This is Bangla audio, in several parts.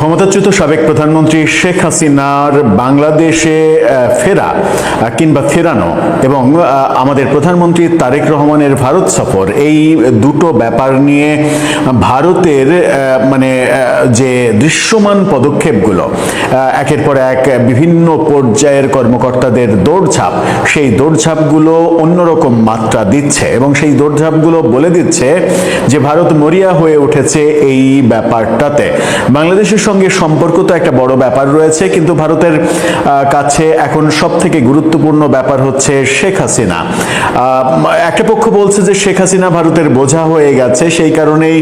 ক্ষমতাচ্যুত সাবেক প্রধানমন্ত্রী শেখ হাসিনার বাংলাদেশে ফেরা কিংবা ফেরানো এবং আমাদের প্রধানমন্ত্রী তারেক রহমানের ভারত সফর, এই দুটো ব্যাপার নিয়ে ভারতের যে দৃশ্যমান পদক্ষেপগুলো, একের পর এক বিভিন্ন পর্যায়ের কর্মকর্তাদের দৌড়ঝাঁপ, সেই দৌড়ঝাঁপগুলো অন্যরকম মাত্রা দিচ্ছে এবং সেই দৌড়ঝাঁপগুলো বলে দিচ্ছে যে ভারত মরিয়া হয়ে উঠেছে এই ব্যাপারটাতে। বাংলাদেশের সঙ্গে সম্পর্ক তো একটা বড় ব্যাপার রয়েছে, কিন্তু ভারতের কাছে এখন সব থেকে গুরুত্বপূর্ণ ব্যাপার হচ্ছে শেখ হাসিনা। একটা পক্ষ বলছে যে শেখ হাসিনা ভারতের বোঝা হয়ে গেছে, সেই কারণেই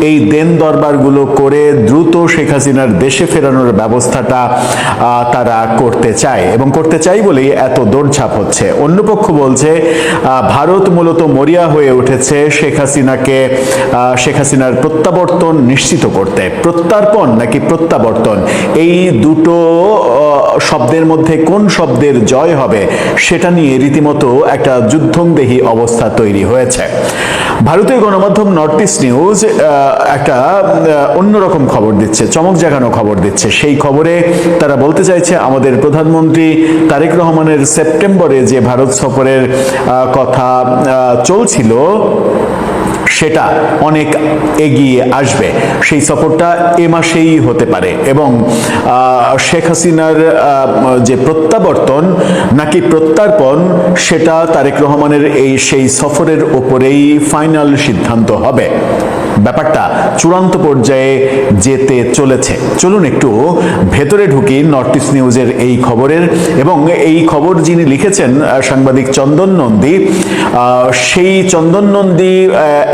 এই দেন দরবারগুলো করে দ্রুত শেখ হাসিনার দেশে ফেরানোর ব্যবস্থাটা তারা করতে চায় এবং করতে চাই বলেই এত দৌড়ঝাঁপ হচ্ছে। অন্য পক্ষ বলছে ভারত মূলত মরিয়া হয়ে উঠেছে শেখ হাসিনার প্রত্যাবর্তন নিশ্চিত করতে। প্রত্যার্পণ নাকি প্রত্যাবর্তন, এই দুটো শব্দের মধ্যে কোন শব্দের জয় হবে সেটা নিয়ে রীতিমতো একটা যুদ্ধংদেহী অবস্থা তৈরি হয়েছে। ভারতীয় গণমাধ্যম নর্থ ইস্ট নিউজ একটা অন্যরকম খবর দিচ্ছে, চমক জাগানো খবর দিচ্ছে। সেই খবরে তারা বলতে চাইছে আমাদের প্রধানমন্ত্রী তারেক রহমানের সেপ্টেম্বরে যে ভারত সফরের কথা চলছিল সেটা অনেক এগিয়ে আসবে, সেই সফরটা এ মাসেই হতে পারে এবং শেখ হাসিনার যে প্রত্যাবর্তন নাকি প্রত্যার্পণ সেটা তারেক রহমানের সেই সফরের ওপরেই ফাইনাল সিদ্ধান্ত হবে। ব্যাপারটা চূড়ান্ত পর্যায়ে যেতে চলেছে। চলুন একটু ভেতরে ঢুকি নর্থ ইস্ট নিউজের এই খবরের, এবং এই খবর যিনি লিখেছেন সাংবাদিক চন্দন নন্দী। সেই চন্দন নন্দী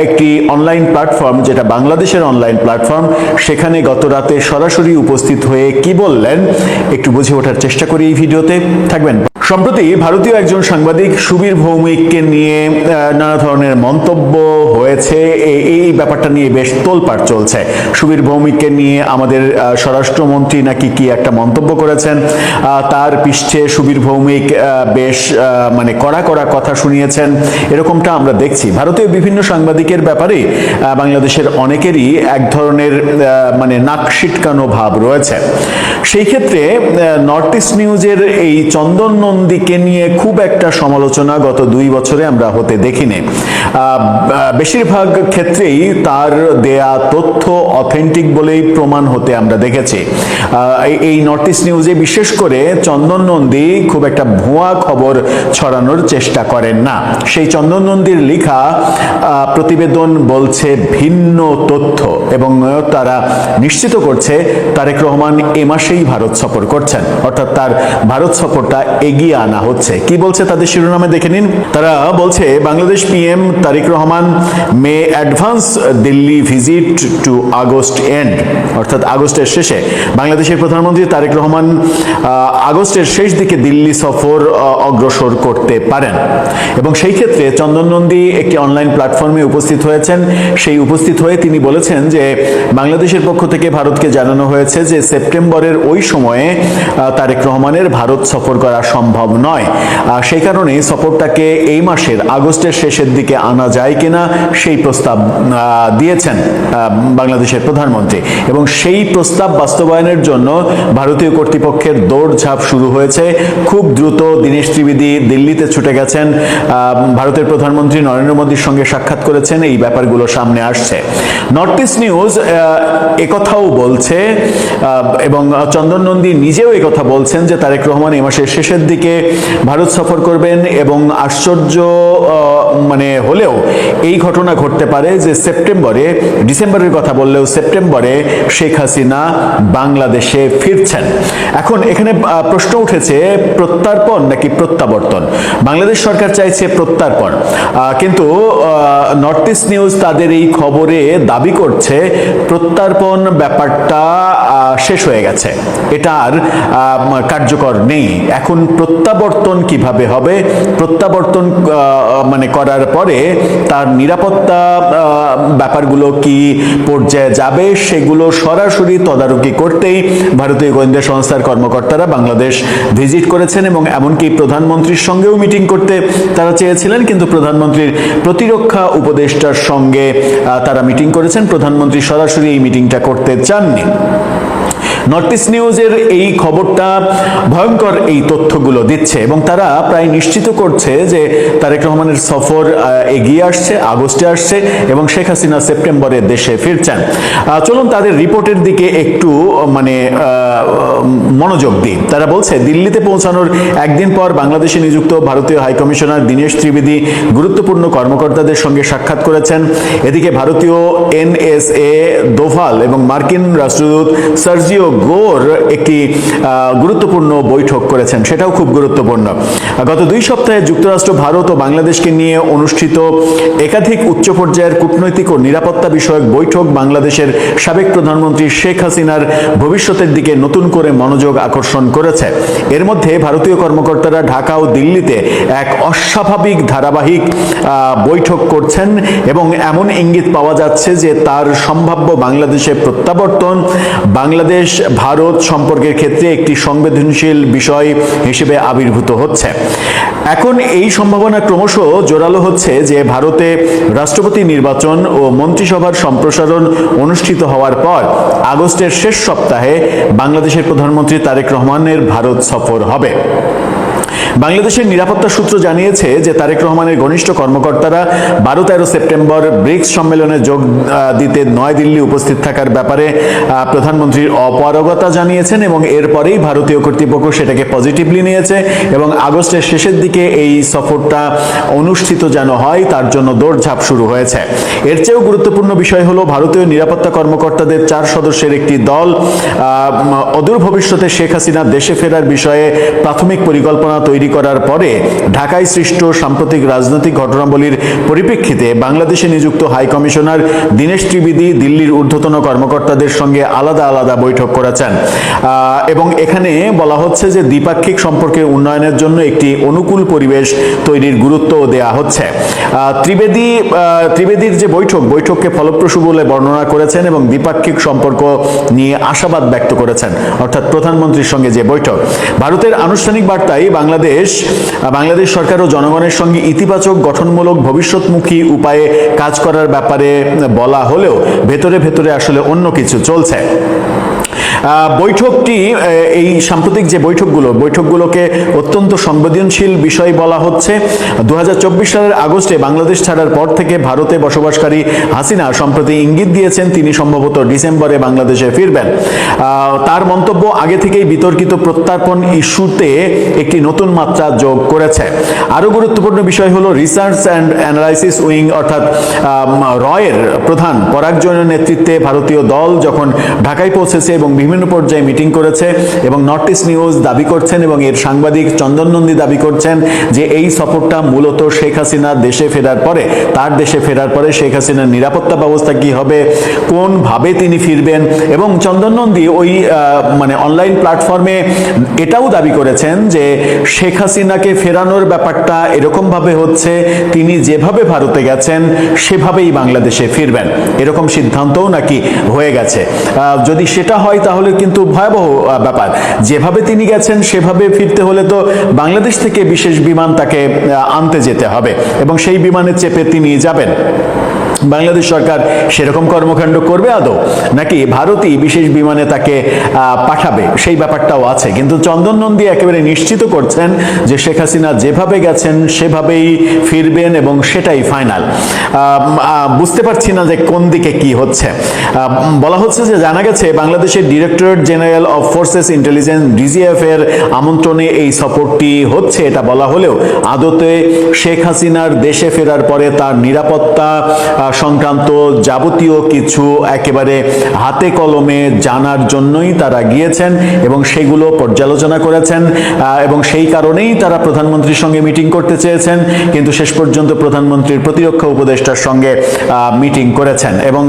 একটি অনলাইন প্ল্যাটফর্ম, যেটা বাংলাদেশের অনলাইন প্ল্যাটফর্ম, সেখানে গত রাতে সরাসরি উপস্থিত হয়ে কি বললেন একটু বুঝে ওঠার চেষ্টা করি এই ভিডিওতে, থাকবেন। সম্প্রতি ভারতীয় একজন সাংবাদিক সুবীর ভৌমিককে নিয়ে নানা ধরনের মন্তব্য হয়েছে, এই ব্যাপারটা নিয়ে বেশ তোলপাড় চলছে। সুবীর ভৌমিককে নিয়ে আমাদের স্বরাষ্ট্রমন্ত্রী নাকি কি একটা মন্তব্য করেছেন, তার পৃষ্ঠে সুবীর ভৌমিক বেশ কড়া কড়া কথা শুনিয়েছেন, এরকমটা আমরা দেখছি। ভারতীয় বিভিন্ন সাংবাদিকের ব্যাপারে বাংলাদেশের অনেকেরই এক ধরনের নাক সিটকানো ভাব রয়েছে। সেই ক্ষেত্রে নর্থ ইস্ট নিউজের এই চন্দন নন্দীকে নিয়ে খুব একটা সমালোচনা গত 2 বছরে আমরা হতে দেখিনি। বেশিরভাগ ক্ষেত্রেই তার দেয়া তথ্য অথেন্টিক বলেই প্রমাণ হতে আমরা দেখেছি। এই নর্থ ইস্ট নিউজে বিশেষ করে চন্দন নন্দী খুব একটা ভুয়া খবর ছড়ানোর চেষ্টা করেন না। সেই চন্দন নন্দীর লেখা প্রতিবেদন বলছে ভিন্ন তথ্য এবং তারা নিশ্চিত করছে তারেক রহমান এ মাসেই ভারত সফর করছেন, অর্থাৎ তার ভারত সফরটা এগিয়ে আনা হচ্ছে। কি বলছে তাদের শিরোনামে দেখে নিন। তারা বলছে Bangladesh PM Tarique Rahman may advance Delhi visit to August end, অর্থাৎ আগস্টের শেষে বাংলাদেশের প্রধানমন্ত্রী তারেক রহমান আগস্টের শেষ দিকে দিল্লি সফর অগ্রসর করতে পারেন এবং সেই ক্ষেত্রে চন্দন নন্দী একটি অনলাইন প্ল্যাটফর্মে উপস্থিত হয়েছেন। সেই উপস্থিত হয়ে তিনি বলেছেন যে বাংলাদেশের পক্ষ থেকে ভারতকে জানানো হয়েছে যে সেপ্টেম্বরের ওই সময়ে তারেক রহমানের ভারত সফর করা সম্ভব নয়, সেই কারণে সফরটাকে এই মাসের আগস্টের শেষের দিকে আনা যায় কিনা সেই প্রস্তাব দিয়েছেন বাংলাদেশের প্রধানমন্ত্রী এবং সেই প্রস্তাব বাস্তবায়নের জন্য ভারতীয় কর্তৃপক্ষের দৌড়ঝাঁপ শুরু হয়েছে। খুব দ্রুত দীনেশ ত্রিবেদী দিল্লিতে ছুটে গেছেন, ভারতের প্রধানমন্ত্রী নরেন্দ্র মোদীর সঙ্গে সাক্ষাৎ করেছেন, এই ব্যাপারগুলো সামনে আসছে। নর্থ ইস্ট নিউজ একথাও বলছে এবং চন্দন নন্দী নিজেও একথা বলছেন যে তারেক রহমান এই মাসের শেষের দিকে ভারত সফর করবেন এবং আশ্চর্য হলেও এই ঘটনা ঘটতে পারে যে সেপ্টেম্বরে, ডিসেম্বরের কথা বললেও সেপ্টেম্বরে শেখ হাসিনা বাংলাদেশে ফিরছেন। এখন এখানে প্রশ্ন উঠেছে প্রত্যার্পণ নাকি প্রত্যাবর্তন। বাংলাদেশ সরকার চাইছে প্রত্যার্পণ, কিন্তু নর্থ ইস্ট নিউজ তাদের এই খবরে দাবি করছে প্রত্যার্পণ ব্যাপারটা শেষ হয়ে গেছে, এটা আর কার্যকর নেই। এখন প্রত্যাবর্তন কিভাবে হবে, প্রত্যাবর্তন করার পরে তার নিরাপত্তা ব্যাপারগুলো কি পর্যায়ে যাবে সেগুলো সরাসরি তদারকি করতেই ভারতীয় গোয়েন্দা সংস্থার কর্মকর্তারা বাংলাদেশ ভিজিট করেছেন এবং এমনকি প্রধানমন্ত্রীর সঙ্গেও মিটিং করতে তারা চেয়েছিলেন, কিন্তু প্রধানমন্ত্রীর প্রতিরক্ষা উপদেষ্টার সঙ্গে তারা মিটিং করেছেন, প্রধানমন্ত্রী সরাসরি এই মিটিংটা করতে চাননি। নর্থ ইস্ট নিউজের এই খবরটা ভয়ঙ্কর এই তথ্যগুলো দিচ্ছে এবং তারা প্রায় নিশ্চিত করছে যে তারেক রহমানের সফর এগিয়ে আসছে, আগস্টে আসছে এবং শেখ হাসিনা সেপ্টেম্বরে দেশে ফিরছেন। চলুন তাদের রিপোর্টের দিকে একটু মনোযোগ দিই। তারা বলছে, দিল্লিতে পৌঁছানোর একদিন পর বাংলাদেশে নিযুক্ত ভারতীয় হাইকমিশনার দীনেশ ত্রিবেদী গুরুত্বপূর্ণ কর্মকর্তাদের সঙ্গে সাক্ষাৎ করেছেন। এদিকে ভারতীয় NSA দোভাল এবং মার্কিন রাষ্ট্রদূত সার্জিও গোর একটি গুরুত্বপূর্ণ বৈঠক করেছেন, সেটাও খুব গুরুত্বপূর্ণ। গত 2 সপ্তাহে যুক্তরাষ্ট্র, ভারত ও বাংলাদেশকে নিয়ে অনুষ্ঠিত একাধিক উচ্চ পর্যায়ের কূটনৈতিক ও নিরাপত্তা বিষয়ক বৈঠক বাংলাদেশের সাবেক প্রধানমন্ত্রী শেখ হাসিনার ভবিষ্যতের দিকে নতুন করে মনোযোগ আকর্ষণ করেছে। এর মধ্যে ভারতীয় কর্মকর্তারা ঢাকা ও দিল্লিতে এক অস্বাভাবিক ধারাবাহিক বৈঠক করছেন এবং এমন ইঙ্গিত পাওয়া যাচ্ছে যে তার সম্ভাব্য বাংলাদেশে প্রত্যাবর্তন বাংলাদেশ ভারত সম্পর্কের ক্ষেত্রে একটি সংবেদনশীল বিষয় হিসেবে আবির্ভূত হচ্ছে। এখন এই সম্ভাবনা ক্রমশ জোরালো হচ্ছে যে ভারতে রাষ্ট্রপতি নির্বাচন ও মন্ত্রিসভার সম্প্রসারণ অনুষ্ঠিত হওয়ার পর আগস্টের শেষ সপ্তাহে বাংলাদেশের প্রধানমন্ত্রী তারেক রহমানের ভারত সফর হবে। বাংলাদেশের নিরাপত্তা সূত্র জানিয়েছে যে তারেক রহমানের ঘনিষ্ঠ কর্মকর্তারা 12-13 সেপ্টেম্বর ব্রিক্স সম্মেলনে যোগ দিতে নয়াদিল্লি উপস্থিত থাকার ব্যাপারে প্রধানমন্ত্রীর অপারগতা জানিয়েছেন এবং এরপরেই ভারতীয় কর্তৃপক্ষ সেটাকে পজিটিভলি নিয়েছে এবং আগস্টের শেষের দিকে এই সফরটা অনুষ্ঠিত যেন হয় তার জন্য দৌড়ঝাঁপ শুরু হয়েছে। এর চেয়েও গুরুত্বপূর্ণ বিষয় হলো ভারতীয় নিরাপত্তা কর্মকর্তাদের 4 সদস্যের একটি দল অদূর ভবিষ্যতে শেখ হাসিনা দেশে ফেরার বিষয়ে প্রাথমিক পরিকল্পনা তৈরি করার পরে ঢাকায় সৃষ্ট সাম্প্রতিক রাজনৈতিক ঘটনাবলীর পরিপ্রেক্ষিতে বাংলাদেশে নিযুক্ত হাই কমিশনার দীনেশ ত্রিবেদী দিল্লির ঊর্ধ্বতন কর্মকর্তাদের সঙ্গে আলাদা আলাদা বৈঠক করেছেন এবং এখানে বলা হচ্ছে যে দ্বিপাক্ষিক সম্পর্কের উন্নয়নের জন্য একটি অনুকূল পরিবেশ তৈরির গুরুত্বও দেওয়া হচ্ছে। ত্রিবেদীর যে বৈঠককে ফলপ্রসূ বলে বর্ণনা করেছেন এবং দ্বিপাক্ষিক সম্পর্ক নিয়ে আশাবাদ ব্যক্ত করেছেন, অর্থাৎ প্রধানমন্ত্রীর সঙ্গে যে বৈঠক। ভারতের আনুষ্ঠানিক বার্তায় বাংলাদেশ সরকার ও জনগণের সঙ্গে ইতিবাচক গঠনমূলক ভবিষ্যৎমুখী উপায়ে কাজ করার ব্যাপারে বলা হলেও ভেতরে ভেতরে আসলে অন্য কিছু চলছে। বৈঠকটি এই সাম্প্রতিক যে বৈঠকগুলোকে অত্যন্ত সংবেদনশীল বিষয় বলা হচ্ছে। 2024 সালের আগস্টে বাংলাদেশ ছাড়ার পর থেকে ভারতে বসবাসকারী হাসিনা সম্প্রতি ইঙ্গিত দিয়েছেন তিনি সম্ভবত ডিসেম্বরে বাংলাদেশে ফিরবেন। তার মন্তব্য আগে থেকেই বিতর্কিত প্রত্যার্পণ ইস্যুতে একটি নতুন মাত্রা যোগ করেছে। আরও গুরুত্বপূর্ণ বিষয় হলো রিসার্চ অ্যান্ড অ্যানালাইসিস উইং অর্থাৎ রয়ের প্রধান পরাগ জৈনের নেতৃত্বে ভারতীয় দল যখন ঢাকায় পৌঁছেছে এবং বিভিন্ন পর্যায়ে মিটিং করেছে এবং নর্থ ইস্ট নিউজ দাবি করছেন এবং এর সাংবাদিক চন্দন নন্দী দাবি করছেন যে এই সফরটা মূলত শেখ হাসিনা দেশে ফেরার পরে শেখ হাসিনার নিরাপত্তা ব্যবস্থা কি হবে, কোন ভাবে তিনি ফিরবেন এবং চন্দন নন্দী ওই অনলাইন প্ল্যাটফর্মে এটাও দাবি করেছেন যে শেখ হাসিনাকে ফেরানোর ব্যাপারটা এরকম ভাবে হচ্ছে তিনি যেভাবে ভারতে গেছেন সেভাবেই বাংলাদেশে ফিরবেন, এরকম সিদ্ধান্তও নাকি হয়ে গেছে। যদি সেটা হয় তাহলে কিন্তু ভয়াবহ ব্যাপার। যেভাবে তিনি গেছেন সেভাবে ফিরতে হলে তো বাংলাদেশ থেকে বিশেষ বিমান তাকে আনতে যেতে হবে এবং সেই বিমানে চেপে তিনি যাবেন। বাংলাদেশ সরকার সেরকম কর্মকাণ্ড করবে আদৌ, নাকি ভারতই বিশেষ বিমানে তাকে পাঠাবে, সেই ব্যাপারটাও আছে। কিন্তু চন্দন নন্দী একেবারে নিশ্চিত করছেন যে শেখ হাসিনা যেভাবে গেছেন সেভাবেই ফিরবেন এবং সেটাই ফাইনাল। বুঝতে পারছি না যে কোন দিকে কি হচ্ছে। বলা হচ্ছে যে জানা গেছে বাংলাদেশের directorate general of forces intelligence DGF এর আমন্ত্রণে এই সফরটি হচ্ছে, এটা বলা হলেও আদতে শেখ হাসিনার দেশে ফেরার পরে তার নিরাপত্তা সংক্রান্ত যাবতীয় কিছু একেবারে হাতে কলমে জানার জন্যই তারা গিয়েছেন এবং সেগুলো পর্যালোচনা করেছেন এবং সেই কারণেই তারা প্রধানমন্ত্রীর সঙ্গে মিটিং করতে চেয়েছেন, কিন্তু শেষ পর্যন্ত প্রধানমন্ত্রীর প্রতিরক্ষা উপদেষ্টার সঙ্গে মিটিং করেছেন এবং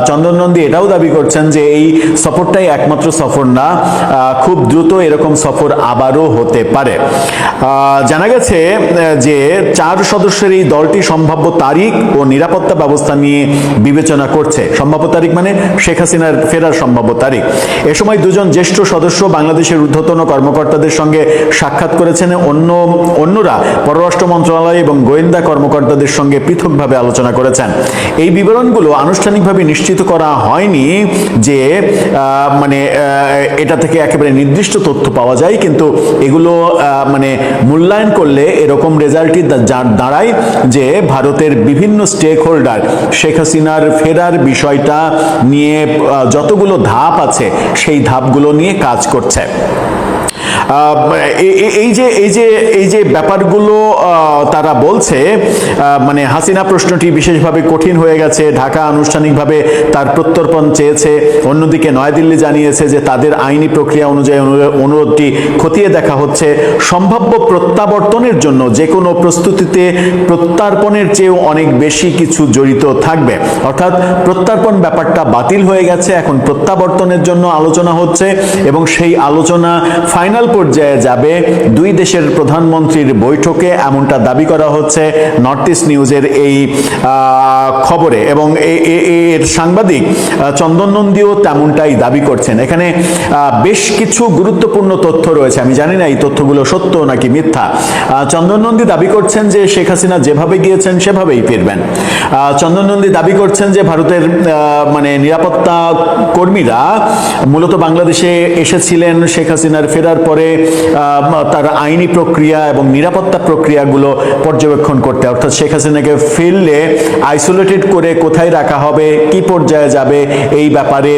চন্দন নন্দী এটাও দাবি করছেন যে এই সফরটাই একমাত্র সফর না, খুব দ্রুত এরকম সফর আবারও হতে পারে। জানা গেছে যে 4 সদস্যের এই দলটি সম্ভাব্য তারিখ ও নিরাপত্তা ব্যবস্থা নিয়ে বিবেচনা করছে। সম্ভাব্য তারিখ মানে শেখ হাসিনার ফেরার সম্ভাব্য তারিখ। এ সময় দুজন জ্যেষ্ঠ সদস্য বাংলাদেশের ঊর্ধ্বতন কর্মকর্তাদের সঙ্গে সাক্ষাৎ করেছেন। অন্যরা পররাষ্ট্র মন্ত্রণালয় এবং গোয়েন্দা কর্মকর্তাদের সঙ্গে পৃথকভাবে আলোচনা করেছেন। এই বিবরণগুলো আনুষ্ঠানিকভাবে নিশ্চিত করা হয়নি যে মানে এটা থেকে একেবারে নির্দিষ্ট তথ্য পাওয়া যায়, কিন্তু এগুলো মানে মূল্যায়ন করলে এরকম রেজাল্টই দাঁড়ায় যে ভারতের বিভিন্ন স্টেক হোল্ডার শেখ হাসিনার ফেরার বিষয়টা নিয়ে যতগুলো ধাপ আছে সেই ধাপগুলো নিয়ে কাজ করছে। এই যে ব্যাপারগুলো তারা বলছে, মানে হাসিনা প্রশ্নটি বিশেষভাবে কঠিন হয়ে গেছে। ঢাকা আনুষ্ঠানিকভাবে তার প্রত্যর্পণ চেয়েছে। অন্যদিকে নয়াদিল্লি জানিয়েছে যে তাদের আইনি প্রক্রিয়া অনুযায়ী অনুরোধটি খতিয়ে দেখা হচ্ছে। সম্ভাব্য প্রত্যাবর্তনের জন্য যে কোনো প্রস্তুতিতে প্রত্যার্পণের চেয়েও অনেক বেশি কিছু জড়িত থাকবে। অর্থাৎ প্রত্যার্পণ ব্যাপারটা বাতিল হয়ে গেছে, এখন প্রত্যাবর্তনের জন্য আলোচনা হচ্ছে এবং সেই আলোচনা ফাইনাল পর্যায়ে যাবে দুই দেশের প্রধানমন্ত্রীর বৈঠকে, এমনটা দাবি করা হচ্ছে নর্থ ইস্ট নিউজের এই খবরে। এবং এর সাংবাদিক চন্দন নন্দীও তেমনটাই দাবি করছেন। এখানে বেশ কিছু গুরুত্বপূর্ণ তথ্য রয়েছে, আমি জানি না এই তথ্যগুলো সত্য নাকি মিথ্যা। চন্দন নন্দী দাবি করছেন যে শেখ হাসিনা যেভাবে গিয়েছেন সেভাবেই ফিরবেন। চন্দন নন্দী দাবি করছেন যে ভারতের মানে নিরাপত্তা কর্মীরা মূলত বাংলাদেশে এসেছিলেন শেখ হাসিনার ফেরার পরে তার আইনি প্রক্রিয়া এবং নিরাপত্তা প্রক্রিয়াগুলো পর্যবেক্ষণ করতে। অর্থাৎ শেখ হাসিনাকে ফিরলে আইসোলেটেড করে কোথায় রাখা হবে, কি পর্যায়ে যাবে, এই ব্যাপারে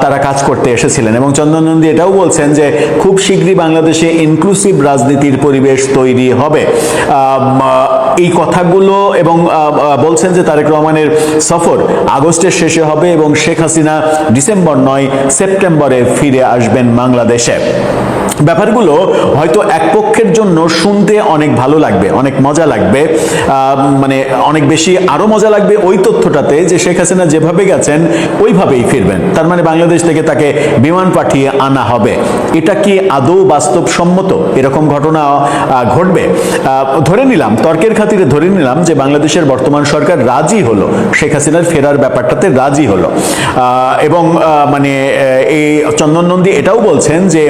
তারা কাজ করতে এসেছিলেন। এবং চন্দন নন্দী এটাও বলছেন যে খুব শীঘ্রই বাংলাদেশে ইনক্লুসিভ রাজনীতির পরিবেশ তৈরি হবে। এই কথাগুলো এবং বলছেন যে তারেক রহমানের সফর আগস্টের শেষে হবে এবং শেখ হাসিনা ডিসেম্বর নয় সেপ্টেম্বরে ফিরে আসবেন বাংলাদেশে। ব্যাপারগুলো হয়তো এক পক্ষের জন্য শুনতে অনেক ভালো লাগবে, অনেক মজা লাগবে, মানে অনেক বেশি আরো মজা লাগবে ওই তথ্যটাতে যে শেখ হাসিনা যেভাবে গেছেন ওইভাবেই ফিরবেন। তার মানে বাংলাদেশ থেকে তাকে বিমান পাঠিয়ে আনা হবে। এটা কি আদৌ বাস্তবসম্মত? এরকম ঘটনা ঘটবে? ধরে নিলাম, তর্কের খাতিরে ধরে নিলাম যে বাংলাদেশের বর্তমান সরকার রাজি হলো, শেখ হাসিনার ফেরার ব্যাপারটাতে রাজি হলো। এবং মানে এই চন্দন নন্দী এটাও বলছেন যে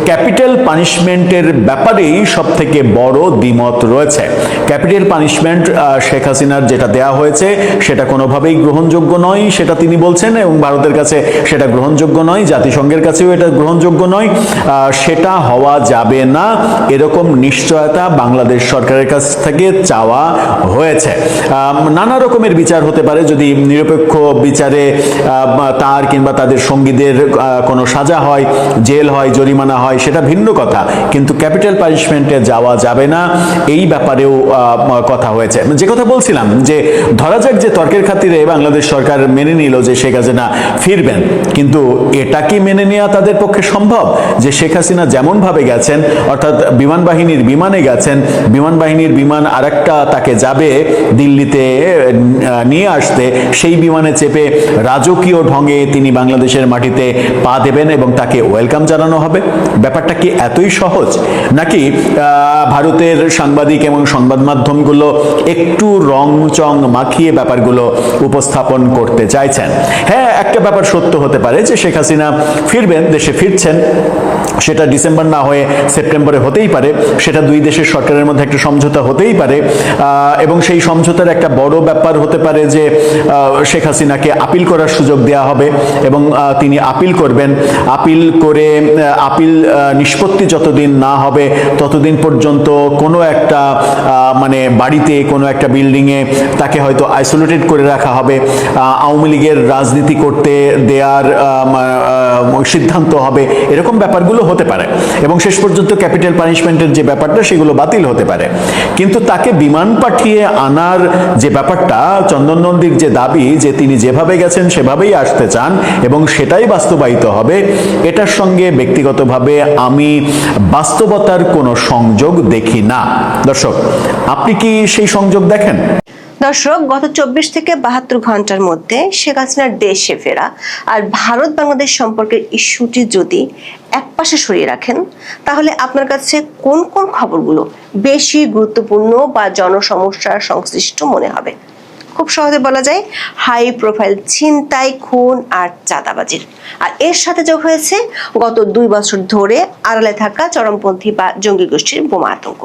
ক্যাপিটাল পানিশমেন্টের ব্যাপারেই সব থেকে বড় দ্বিমত রয়েছে। ক্যাপিটাল পানিশমেন্ট শেখ হাসিনার যেটা দেয়া হয়েছে সেটা কোনোভাবেই গ্রহণযোগ্য নয়, সেটা তিনি বলছেন, এবং ভারতের কাছে সেটা গ্রহণযোগ্য নয়, জাতিসংঘের কাছেও এটা গ্রহণযোগ্য নয়, সেটা হওয়া যাবে না এরকম নিশ্চয়তা বাংলাদেশ সরকারের কাছ থেকে চাওয়া হয়েছে। নানা রকমের বিচার হতে পারে, যদি নিরপেক্ষ বিচারে তার কিংবা তাদের সঙ্গীদের কোনো সাজা হয়, জেল হয়, জরিমানা হয়, সেটা ভিন্ন কথা, কিন্তু ক্যাপিটাল পানিশমেন্টে যাওয়া যাবে না এই ব্যাপারেও কথা হয়েছে। যে কথা বলছিলাম যে ধরা যাক যে তর্কের খাতিরে বাংলাদেশ সরকার মেনে নিল যে শেখ হাসিনা ফিরবেন, কিন্তু এটা কি মেনে নেওয়া তাদের পক্ষে সম্ভব যে শেখ হাসিনা যেমন ভাবে গেছেন, অর্থাৎ বিমান বাহিনীর বিমানে গেছেন, বিমান বাহিনীর বিমান আরেকটা তাকে যাবে দিল্লিতে নিয়ে আসতে, সেই বিমানে চেপে রাজকীয় ঢঙে তিনি বাংলাদেশের মাটিতে পা দেবেন এবং তাকে ওয়েলকাম জানানো হবে? ব্যাপারটা কি এতই সহজ, নাকি ভারতের সাংবাদিক এবং সংবাদ মাধ্যমগুলো একটু রং চং মাখিয়ে ব্যাপারগুলো উপস্থাপন করতে চাইছেন? হ্যাঁ, একটা ব্যাপার সত্য হতে পারে যে শেখ হাসিনা ফিরবেন, দেশে ফিরছেন, সেটা ডিসেম্বর না হয়ে সেপ্টেম্বরে হতেই পারে, সেটা দুই দেশের সরকারের মধ্যে একটা সমঝোতা হতেই পারে, এবং সেই সমঝোতার একটা বড় ব্যাপার হতে পারে যে শেখ হাসিনাকে আপিল করার সুযোগ দেওয়া হবে এবং তিনি আপিল করবেন। আপিল করে আপিল নিষ্পত্তি যতদিন না হবে ততদিন পর্যন্ত কোনো একটা মানে বাড়িতে, কোনো একটা বিল্ডিংয়ে তাকে হয়তো আইসোলেটেড করে রাখা হবে, আওয়ামী লীগের রাজনীতি করতে দেওয়ার সিদ্ধান্ত হবে, এরকম ব্যাপারগুলো হতে পারে এবং শেষ পর্যন্ত ক্যাপিটাল পানিশমেন্টের যে ব্যাপারটা সেগুলো বাতিল হতে পারে। কিন্তু তাকে বিমান পাঠিয়ে আনার যে ব্যাপারটা, চন্দন নন্দীর যে দাবি যে তিনি যেভাবে গেছেন সেভাবেই আসতে চান এবং সেটাই বাস্তবায়িত হবে, এটার সঙ্গে ব্যক্তিগতভাবে আমি বাস্তবতার কোনো সংযোগ দেখি না। দর্শক, আপনি কি সেই সংযোগ দেখেন? দর্শক, গত 24 থেকে 72 ঘন্টার মধ্যে শেখ হাসিনার দেশে ফেরা আর ভারত বাংলাদেশ সম্পর্কের ইস্যুটি যদি একপাশে সরিয়ে রাখেন, তাহলে আপনার কাছে কোন কোন খবরগুলো বেশি গুরুত্বপূর্ণ বা জনসমস্যার সংশ্লিষ্ট মনে হবে? খুব সহজে বলা যায় হাই প্রোফাইল ছিনতাই, খুন আর চাঁদাবাজির। আর এর সাথে যোগ হয়েছে গত 2 বছর ধরে আড়ালে থাকা চরমপন্থী বা জঙ্গি গোষ্ঠীর বোমা আতঙ্ক।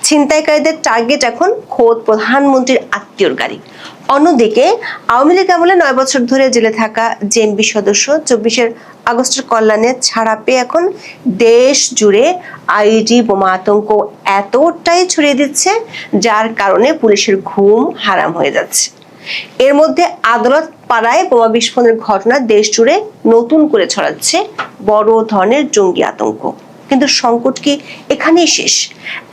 ছিনতাইকারীদের টার্গেট এখন খোদ প্রধানমন্ত্রীর আত্মীয়র গাড়ি। অন্যদিকে আওয়ামী লীগ আমলে 9 বছর ধরে জেলে থাকা জেএমবি সদস্য 24 আগস্টের কল্যাণে ছাড়া পেয়ে এখন দেশ জুড়ে আইইডি বোমা আতঙ্ক এতটাই ছড়িয়ে দিচ্ছে, যার কারণে পুলিশের ঘুম হারাম হয়ে যাচ্ছে। এর মধ্যে আদালত পাড়ায় বোমা বিস্ফোরণের ঘটনা দেশ জুড়ে নতুন করে ছড়াচ্ছে বড় ধরনের জঙ্গি আতঙ্ক। কিন্তু সংকট কি এখানেই শেষ?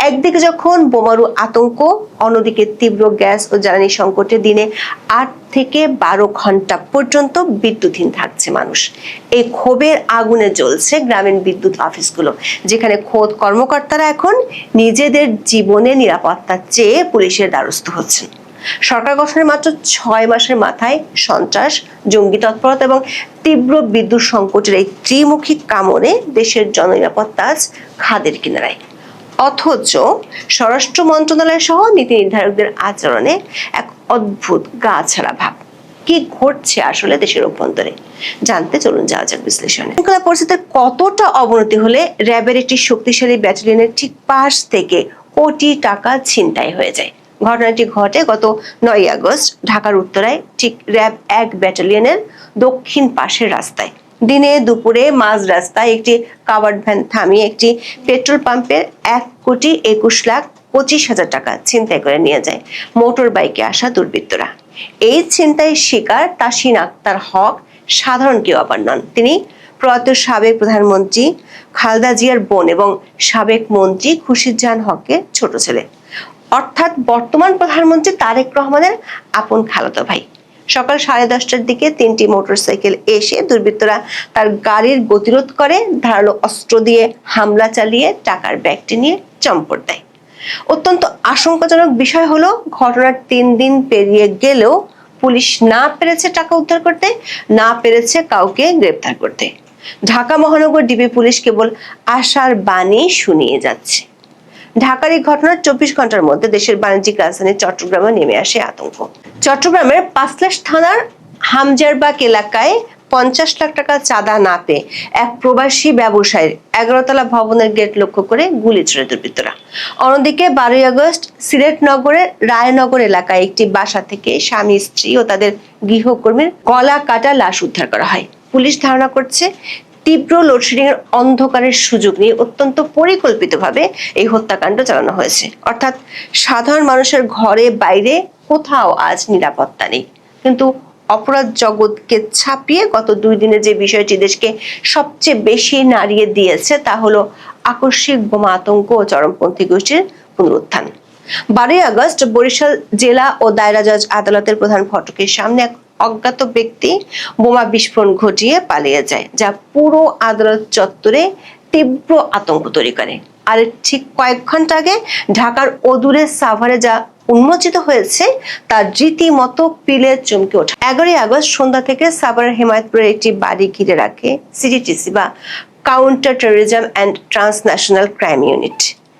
একদিকে যখন বোমারু আতঙ্ক, অন্যদিকে তীব্র গ্যাস ও জ্বালানি সংকটে দিনে 8 থেকে 12 ঘন্টা পর্যন্ত বিদ্যুৎহীন থাকছে মানুষ। এই ক্ষোভের আগুনে জ্বলছে গ্রামীণ বিদ্যুৎ অফিসগুলো, যেখানে খোদ কর্মকর্তারা এখন নিজেদের জীবনের নিরাপত্তা চেয়ে পুলিশের দ্বারস্থ হচ্ছেন। সরকার গঠনের মাত্র 6 মাসের মাথায় সন্ত্রাস, জঙ্গি তৎপরতা এবং তীব্র বিদ্যুৎ সংকটের এই ত্রিমুখী কামড়ে দেশের জননিরাপত্তা আজ খাদের কিনারায়। অথচ স্বরাষ্ট্র মন্ত্রণালয় সহ নীতি নির্ধারকদের আচরণে এক অদ্ভুত গা ছাড়া ভাব। কি ঘটছে আসলে দেশের অভ্যন্তরে জানতে চলুন যাওয়া যাক বিশ্লেষণে। শৃঙ্খলা পরিস্থিতির কতটা অবনতি হলে র্যাবের একটি শক্তিশালী ব্যাটালিয়নের ঠিক পাশ থেকে কোটি টাকা ছিনতাই হয়ে যায়। ঘটনাটি ঘটে গত 9 আগস্ট ঢাকার উত্তরায়, ঠিক র্যাব 1 ব্যাটালিয়নের দক্ষিণ পাশের রাস্তায়। দিনে দুপুরে মাঝ রাস্তায় একটি কাভার্ড ভ্যান থামিয়ে একটি পেট্রোল পাম্পের 1,21,25,000 টাকা ছিনতাই করে নিয়ে যায় মোটর বাইকে আসা দুর্বৃত্তরা। এই ছিনতাইয়ের শিকার তাসিন আক্তার হক সাধারণ কেউ আবার নন। তিনি প্রয়াত সাবেক প্রধানমন্ত্রী খালেদা জিয়ার বোন এবং সাবেক মন্ত্রী খুরশিদ হকের ছোট ছেলে, অর্থাৎ বর্তমান প্রধানমন্ত্রী তারেক রহমানের আপন খালাতো ভাই। সকাল 10:30টার দিকে 3টি মোটরসাইকেল এসে দুর্বৃত্তরা তার গাড়ির গতিরোধ করে, ধারালো অস্ত্র দিয়ে হামলা চালিয়ে টাকার ব্যাগটি নিয়ে চম্পট দেয়। অত্যন্ত আশঙ্কাজনক বিষয় হলো, ঘটনার 3 দিন পেরিয়ে গেলেও পুলিশ না পেরেছে টাকা উদ্ধার করতে, না পেরেছে কাউকে গ্রেপ্তার করতে। ঢাকা মহানগর ডিবি পুলিশ কেবল আশার বাণী শুনিয়ে যাচ্ছে। ঢাকার এই ঘটনার 24 ঘন্টার মধ্যে দেশের বাণিজ্যিক রাজধানী চট্টগ্রামে নেমে আসে আতঙ্ক। চট্টগ্রামের পাঁচলাশ থানার হামজারবাগ এলাকায় 50 লাখ টাকা চাঁদা না পেয়ে এক প্রবাসী ব্যবসায়ীর 11 তলা ভবনের গেট লক্ষ্য করে গুলি ছোড়ে দুর্বৃত্তরা। অন্যদিকে 12 আগস্ট সিলেট নগরের রায়নগর এলাকায় একটি বাসা থেকে স্বামী, স্ত্রী ও তাদের গৃহকর্মীর গলা কাটা লাশ উদ্ধার করা হয়। পুলিশ ধারণা করছে তীব্র লোডশেডিং এর অন্ধকারের সুযোগ নিয়ে অত্যন্ত পরিকল্পিতভাবে এই হত্যাকাণ্ড চালানো হয়েছে। অর্থাৎ সাধারণ মানুষের ঘরে বাইরে কোথাও আজ নিরাপত্তা নেই। কিন্তু অপরাধ জগৎকে ছাপিয়ে গত 2 দিনে যে বিষয়টি দেশকে সবচেয়ে বেশি নাড়িয়ে দিয়েছে তা হলো আকস্মিক বোমা আতঙ্ক ও চরমপন্থী গোষ্ঠীর পুনরুত্থান। 12 আগস্ট বরিশাল জেলা ও দায়রা জজ আদালতের প্রধান ফটকের সামনে এক অজ্ঞাত ব্যক্তি বোমা বিস্ফোরণ ঘটিয়ে পালিয়ে যায়, যা পুরো আদালত চত্বরে তীব্র আতঙ্ক তৈরি করে। আর ঠিক কয়েক ঘন্টা আগে ঢাকার অদূরে সাভারে যা উন্মোচিত হয়েছে তা রীতিমতো পিলে চমকে ওঠে। 11 আগস্ট সন্ধ্যা থেকে সাভারের হেমায়তপুরের একটি বাড়ি ঘিরে রাখে সিটিটিসি বা counter terrorism and transnational crime unit.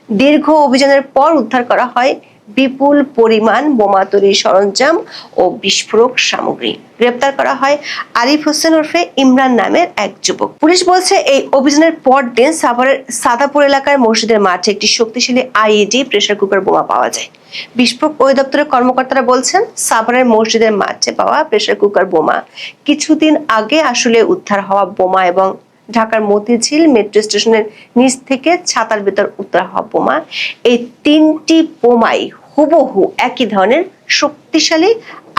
দীর্ঘ অভিযানের পর উদ্ধার করা হয় বিপুল পরিমাণ বোমা তৈরির সরঞ্জাম ও বিস্ফোরক সামগ্রী। গ্রেপ্তার করা হয় আরিফ হোসেন ওরফে ইমরান নামের এক যুবক। পুলিশ বলছে এই অভিযানের পর দিন সাভারের সাদাপুর এলাকার মসজিদের মাঠে একটি শক্তিশালী আইইডি প্রেসার কুকার বোমা পাওয়া যায়। বিস্ফোরক অধিদপ্তরের কর্মকর্তারা বলছেন, সাভারের মসজিদের মাঠে পাওয়া প্রেসার কুকার বোমা কিছুদিন আগে আসলে উদ্ধার হওয়া বোমা এবং ঢাকার মতিঝিল মেট্রো স্টেশনের নিচ থেকে ছাতার ভেতর উদ্ধার হওয়া বোমা, এই 3টি বোমাই হুবহু একই ধরনের শক্তিশালী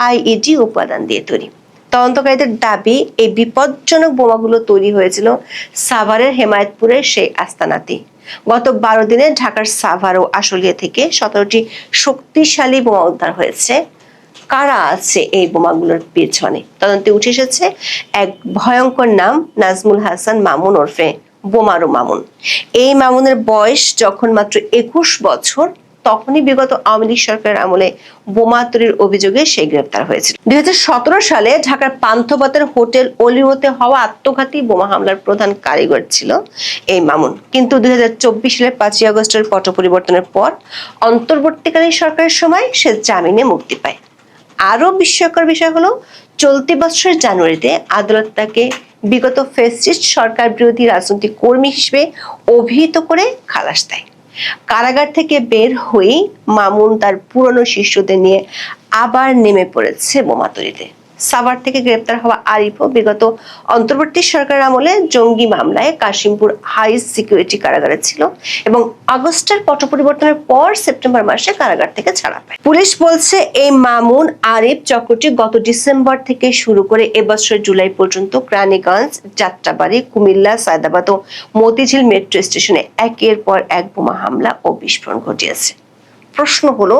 আইইডি উপাদান দিয়ে তৈরি। তদন্তকারীদের দাবি, এই বিপজ্জনক বোমাগুলো তৈরি হয়েছিল সাভারের হেমায়তপুরের সেই আস্তানাতে। গত 12 দিনে ঢাকার সাভার ও আশুলিয়া থেকে 17টি শক্তিশালী বোমা উদ্ধার হয়েছে। কারা আছে এই বোমাগুলোর পেছনে? তদন্তে উঠে এসেছে এক ভয়ঙ্কর নাম, নাজমুল হাসান মামুন ওরফে বোমারু মামুন। এই মামুনের বয়স যখন মাত্র 21 বছর, তখনই বিগত আওয়ামী লীগ সরকারের আমলে বোমা তৈরির অভিযোগে সে গ্রেপ্তার হয়েছিল। 2017 সালে ঢাকার পান্থপথের হোটেল অলিওতে হওয়া আত্মঘাতী বোমা হামলার প্রধান কারিগর ছিল এই মামুন। কিন্তু 2024 সালের 5 আগস্টের পট পরিবর্তনের পর অন্তর্বর্তীকালীন সরকারের সময় সে জামিনে মুক্তি পায়। আরো বিস্ময়কর বিষয় হলো চলতি বছরের জানুয়ারিতে আদালত তাকে বিগত ফ্যাসিস্ট সরকার বিরোধী রাজনৈতিক কর্মী হিসেবে অভিহিত করে খালাস দেয়। কারাগার থেকে বের হয়ে মামুন তার পুরনো শিষ্যদের নিয়ে আবার নেমে পড়েছে বোমা তৈরিতে। সাভার থেকে গ্রেপ্তার হওয়া আরিফও বিগত অন্তর্বর্তী সরকার আমলে জঙ্গি মামলায় কাশিমপুর হাই সিকিউরিটি কারাগারে ছিল এবং আগস্টের পট পরিবর্তনের পর সেপ্টেম্বর মাসে কারাগার থেকে ছাড়া পায়। পুলিশ বলছে এই মামুন আরিফ চক্রটি গত ডিসেম্বর থেকে শুরু করে এবছর জুলাই পর্যন্ত কেরানীগঞ্জ, যাত্রাবাড়ী, কুমিল্লা, সায়দাবাদ ও মতিঝিল মেট্রো স্টেশনে একের পর এক বোমা হামলা ও বিস্ফোরণ ঘটিয়েছে। প্রশ্ন হলো,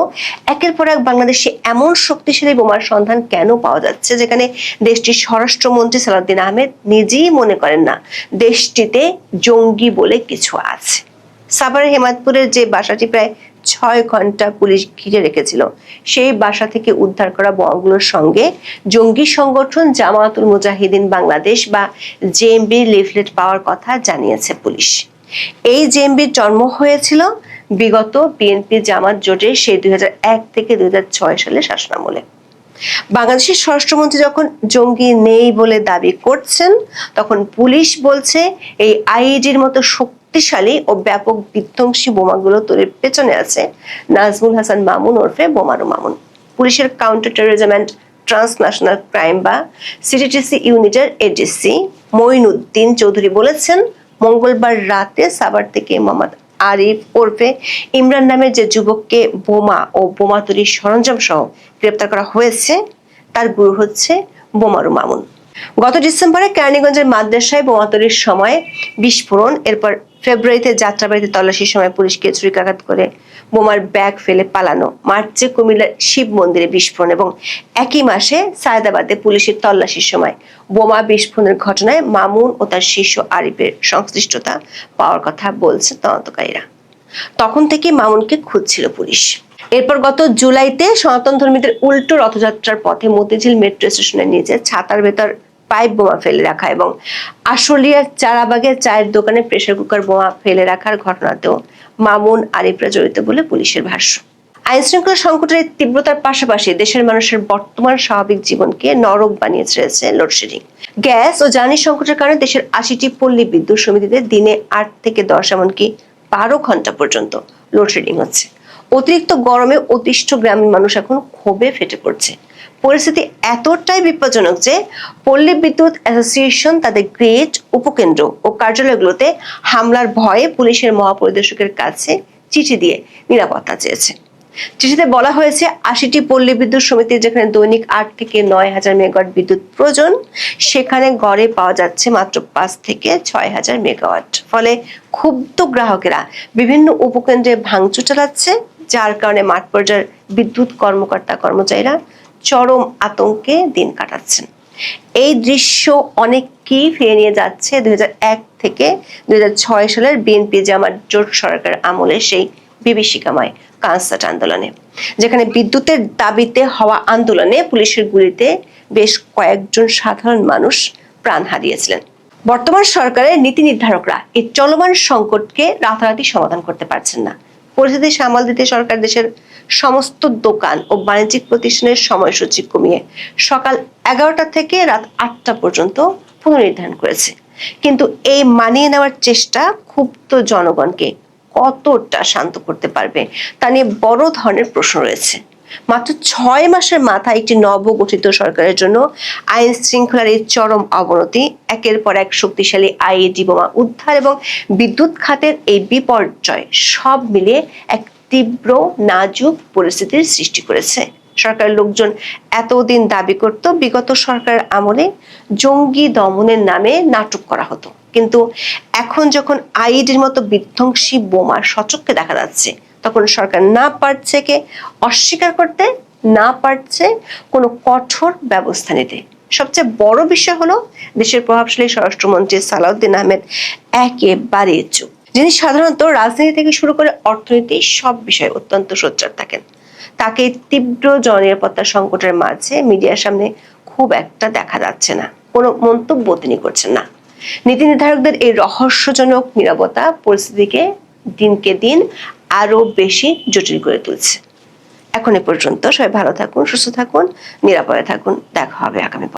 একের পর এক বাংলাদেশে এমন শক্তিশালী বোমার সন্ধান কেন পাওয়া যাচ্ছে যেখানে দেশটির স্বরাষ্ট্রমন্ত্রী সালাউদ্দিন আহমেদ নিজেই মনে করেন না দেশটিতে জঙ্গি বলে কিছু আছে। সাভারের হেমায়তপুরের যে বাসাটি প্রায় 6 ঘন্টা পুলিশ ঘিরে রেখেছিল, সেই বাসা থেকে উদ্ধার করা বোমাগুলোর সঙ্গে জঙ্গি সংগঠন জামায়াতুল মুজাহিদিন বাংলাদেশ বা জেএমবি লিফলেট পাওয়ার কথা জানিয়েছে পুলিশ। এই জেএমবির জন্ম হয়েছিল বিগত বিএনপি জামাত জোটের সেই 2001 থেকে 2006 সালের শাসনামলে। বাংলাদেশের স্বরাষ্ট্রমন্ত্রী যখন জঙ্গি নেই বলে দাবি করছেন, তখন পুলিশ বলছে এই আইইডির মতো শক্তিশালী ও ব্যাপক বিধ্বংসী বোমাগুলো তৈরির পেছনে আছে নাজমুল হাসান মামুন ওরফে বোমারু মামুন। পুলিশের counter terrorism and transnational crime বা সিটিটিসি ইউনিটের এডিসি মঈনুদ্দিন চৌধুরী বলেছেন, মঙ্গলবার রাতে সাভার থেকে মোহাম্মদ আরিফ ওরফে ইমরান নামের যে যুবককে বোমা ও বোমা তৈরির সরঞ্জাম সহ গ্রেপ্তার করা হয়েছে, তার গুরু হচ্ছে বোমারু মামুন। গত ডিসেম্বরে কেরানীগঞ্জের মাদ্রাসায় বোমা তৈরির সময় বিস্ফোরণ, এরপর ফেব্রুয়ারিতে যাত্রাবাড়িতে তল্লাশির সময় পুলিশকে ছুরিকাঘাত করে বোমার ব্যাগ ফেলে পালানো, মার্চে কুমিল্লার শিব মন্দিরে বিস্ফোরণ এবং একই মাসে সায়দাবাদে পুলিশের তল্লাশির সময় বোমা বিস্ফোরণের ঘটনায় মামুন ও তার শিষ্য আরিফের সংশ্লিষ্টতা পাওয়ার কথা বলছে তদন্তকারীরা। তখন থেকে মামুনকে খুঁজছিল পুলিশ। এরপর গত জুলাইতে সনাতন ধর্মীদের উল্টো রথযাত্রার পথে মতিঝিল মেট্রো স্টেশনের নিচে ছাতার ভেতর পাইপ বোমা ফেলে রাখা এবং আশুলিয়ার চারাবাগে চায়ের দোকানে প্রেসার কুকার বোমা ফেলে রাখার ঘটনাতেও মামুন আরিফরা জড়িত বলে পুলিশের ভাষ্য। আইন শৃঙ্খলা সংকটের তীব্রতার পাশাপাশি দেশের মানুষের বর্তমান স্বাভাবিক জীবনকে নরক বানিয়ে ছেড়েছে লোডশেডিং। গ্যাস ও জ্বালানি সংকটের কারণে দেশের 80টি পল্লী বিদ্যুৎ সমিতিতে দিনে 8 থেকে 10 এমনকি 12 ঘন্টা পর্যন্ত লোডশেডিং হচ্ছে। অতিরিক্ত গরমে অতিষ্ঠ গ্রামীণ মানুষ এখন ক্ষোভে ফেটে পড়ছে। পরিস্থিতি এতটাই বিপজ্জনক যে পল্লী বিদ্যুৎ অ্যাসোসিয়েশন তাদের গ্রিড, উপকেন্দ্র ও কার্যালয়গুলোতে হামলার ভয়ে পুলিশের মহাপরিদর্শকের কাছে চিঠি দিয়ে নিরাপত্তা চেয়েছে। চিঠিতে বলা হয়েছে 80টি পল্লী বিদ্যুৎ সমিতির যেখানে দৈনিক 8 থেকে 9,000 মেগাওয়াট বিদ্যুৎ প্রয়োজন, সেখানে গড়ে পাওয়া যাচ্ছে মাত্র 5 থেকে 6,000 মেগাওয়াট। ফলে ক্ষুব্ধ গ্রাহকেরা বিভিন্ন উপকেন্দ্রে ভাঙচুর চালাচ্ছে, যার কারণে মাঠ পর্যায়ের বিদ্যুৎ কর্মচারীরা চরম আতঙ্কে দিন কাটাচ্ছেন। এই দৃশ্য অনেককেই ফিরে নিয়ে যাচ্ছে 2001 থেকে 2006 সালের বিএনপি জামাত জোট সরকার আমলে সেই বিভীষিকাময় কানসার্ট আন্দোলনে, যেখানে বিদ্যুতের দাবিতে হওয়া আন্দোলনে পুলিশের গুলিতে বেশ কয়েকজন সাধারণ মানুষ প্রাণ হারিয়েছিলেন। বর্তমান সরকারের নীতি নির্ধারকরা এই চলমান সংকটকে রাতারাতি সমাধান করতে পারছেন না। পরিস্থিতি সামাল দিতে সরকার দেশের সমস্ত দোকান ও বাণিজ্যিক প্রতিষ্ঠানের সময়সূচি কমিয়ে সকাল 11টা থেকে রাত 8টা পর্যন্ত পুনর্নির্ধারণ করেছে। কিন্তু এই মানিয়ে নেওয়ার চেষ্টা ক্ষুব্ধ জনগণকে কতটা শান্ত করতে পারবে তা নিয়ে বড় ধরনের প্রশ্ন রয়েছে। মাত্র 6 মাসের মাথায় একটি নবগঠিত সরকারের জন্য আইন শৃঙ্খলার এই চরম অবনতি, একের পর এক শক্তিশালী আইইডি বোমা উদ্ধার এবং বিদ্যুৎ খাতের এই বিপর্যয় সব মিলিয়ে এক তীব্র নাজুক পরিস্থিতির সৃষ্টি করেছে। সরকারের লোকজন এতদিন দাবি করত বিগত সরকারের আমলে জঙ্গি দমনের নামে নাটক করা হতো, কিন্তু এখন যখন আইইডির মতো বিধ্বংসী বোমা সচক্ষে দেখা যাচ্ছে, তখন সরকার না পারছে কে অস্বীকার করতে, না পারছে কোনো কঠোর ব্যবস্থা নিতে। সবচেয়ে বড় বিষয় হলো দেশের প্রভাবশালী স্বরাষ্ট্রমন্ত্রী সালাউদ্দিন আহমেদ একেবারে চুপ, যিনি সাধারণত রাজনীতি থেকে শুরু করে অর্থনীতি সব বিষয়ে অত্যন্ত সোচ্চার থাকেন। তাকে তীব্র জননিরাপত্তা সংকটের মাঝে মিডিয়ার সামনে খুব একটা দেখা যাচ্ছে না, কোনো মন্তব্য তিনি করছেন না। নীতি নির্ধারকদের এই রহস্যজনক নীরবতা পরিস্থিতিকে দিনকে দিন আরো বেশি জটিল করে তুলছে। এখন এ পর্যন্ত সবাই ভালো থাকুন, সুস্থ থাকুন, নিরাপদে থাকুন। দেখা হবে আগামী